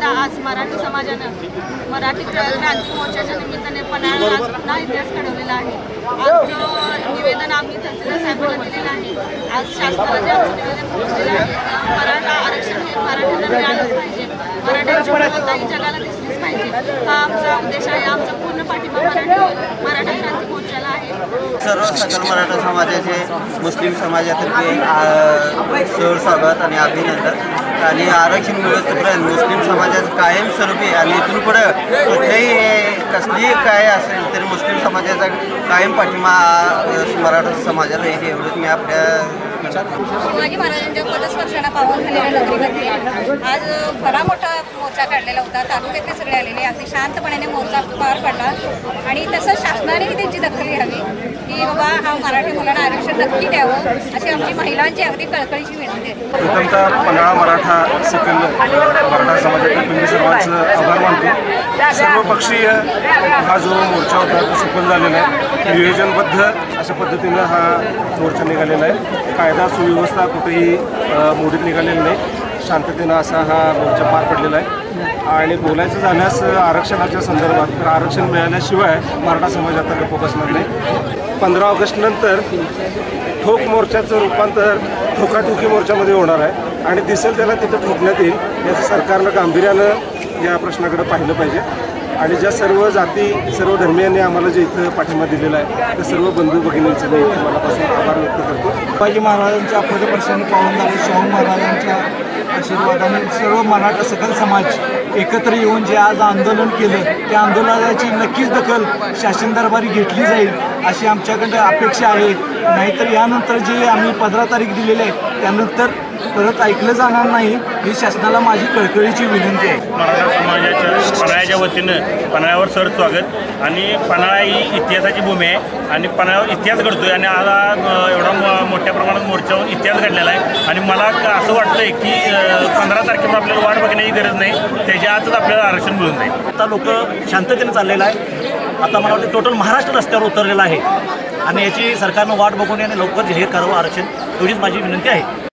आता आज मराठी समाजानं मराठी क्रांती मोर्चाच्या निमित्ताने पन्हाळा आज पुन्हा इतिहास घडवलेला आहे। आज जो निवेदन आम्ही तहसीलदार साहेबांना दिलेलं आहे, आज शासनाला जे आमचं निवेदन पोहोचलेलं आहे, मराठा आरक्षण हे मराठ्यांना मिळालंच पाहिजे, मराठ्यांची गुणवत्ता ही जगाला दिसलीच पाहिजे, हा आमचा उद्देश आहे। आमचा पूर्ण पाठिंबा मराठा क्रांती मोर्चाला आहे। सर्व सकल मराठा समाजाचे मुस्लिम समाजातर्फे सर स्वागत आणि अभिनंदन। आणि आरक्षण मिळवण्यापर्यंत मुस्लिम समाजाचं कायमस्वरूपी आणि इथून पुढं कुठल्याही कसलीही काय असेल तरी मुस्लिम समाजाचा कायम पाठिंबा मराठा समाजाला हे एवढंच मी आपल्या शिवाजी महाराजांच्या पदस्पर्शाला पावन झालेल्या नगरीमध्ये आज बरा मोठा मोर्चा काढलेला होता। तालुक्यातले सगळे आलेले अगदी शांतपणे मोर्चा पार पडला आणि तसंच शासनानेही त्यांची दखल घ्यावी की बाबा हा मराठी मुलांना आरक्षण नक्की द्यावं अशी आमची महिलांची अगदी कळकळीची विनंती आहे। प्रथमतः पन्हाळा मराठा सकल मराठा समाजातील मी सर्वांचं आभार मानतो। सर्वपक्षीय हा जो मोर्चा होता तो सफल झालेला आहे। नियोजनबद्ध अशा पद्धतीनं हा मोर्चा निघालेला आहे। कायदा सुव्यवस्था कुठेही मोडीत निघालेली नाही, शांततेनं असा हा मोर्चा पार पडलेला आहे। आणि बोलायचं झाल्यास आरक्षणाच्या संदर्भात तर आरक्षण मिळाल्याशिवाय मराठा समाज आता गप्प बसणार नाही। 15 ऑगस्ट नंतर ठोक मोर्चाचं रूपांतर ठोकाठोकी मोर्चामध्ये होणार आहे आणि दिसेल त्याला तिथं ठोकण्यात येईल। याचं सरकारनं गांभीर्यानं या प्रश्नाकडे पाहिलं पाहिजे आणि ज्या सर्व जाती सर्व धर्मियांनी आम्हाला जे इथं पाठिंबा दिलेला आहे त्या सर्व बंधू भगिनींचं मी मनापासून आभार व्यक्त करतो। शिवाजी महाराजांच्या पदस्पर्शाने पावन झाले, शाहू महाराजांच्या आशीर्वादाने सर्व मराठा सकल समाज एकत्र येऊन जे आज आंदोलन केलं त्या आंदोलनाची नक्कीच दखल शासन दरबारी घेतली जाईल अशी आमच्याकडं अपेक्षा आहे। नाहीतर यानंतर जे आम्ही 15 तारीख दिलेली आहे त्यानंतर परत ऐकलं जाणार नाही ही शासनाला माझी कळकळीची विनंती आहे। मराठा समाजाच्या पन्हाळ्याच्या वतीनं पन्हाळ्यावर सर स्वागत आणि पन्हाळा ही इतिहासाची भूमी आहे आणि पन्हाळ्यावर इतिहास घडतोय आणि आज एवढा मोठ्या प्रमाणात मोर्चावर इतिहास घडलेला आहे आणि मला असं वाटतंय की 15 तारखेला आपल्याला वाट बघण्याची गरज नाही, त्याच्या आतच आपल्याला आरक्षण मिळून जाईल। आता लोक शांततेने चाललेलं आहे। आता मला वाटतं टोटल महाराष्ट्र रस्त्यावर उतरलेला आहे आणि याची सरकारनं वाट बघून आणि लवकर जाहीर करावं आरक्षण एवढीच माझी विनंती आहे।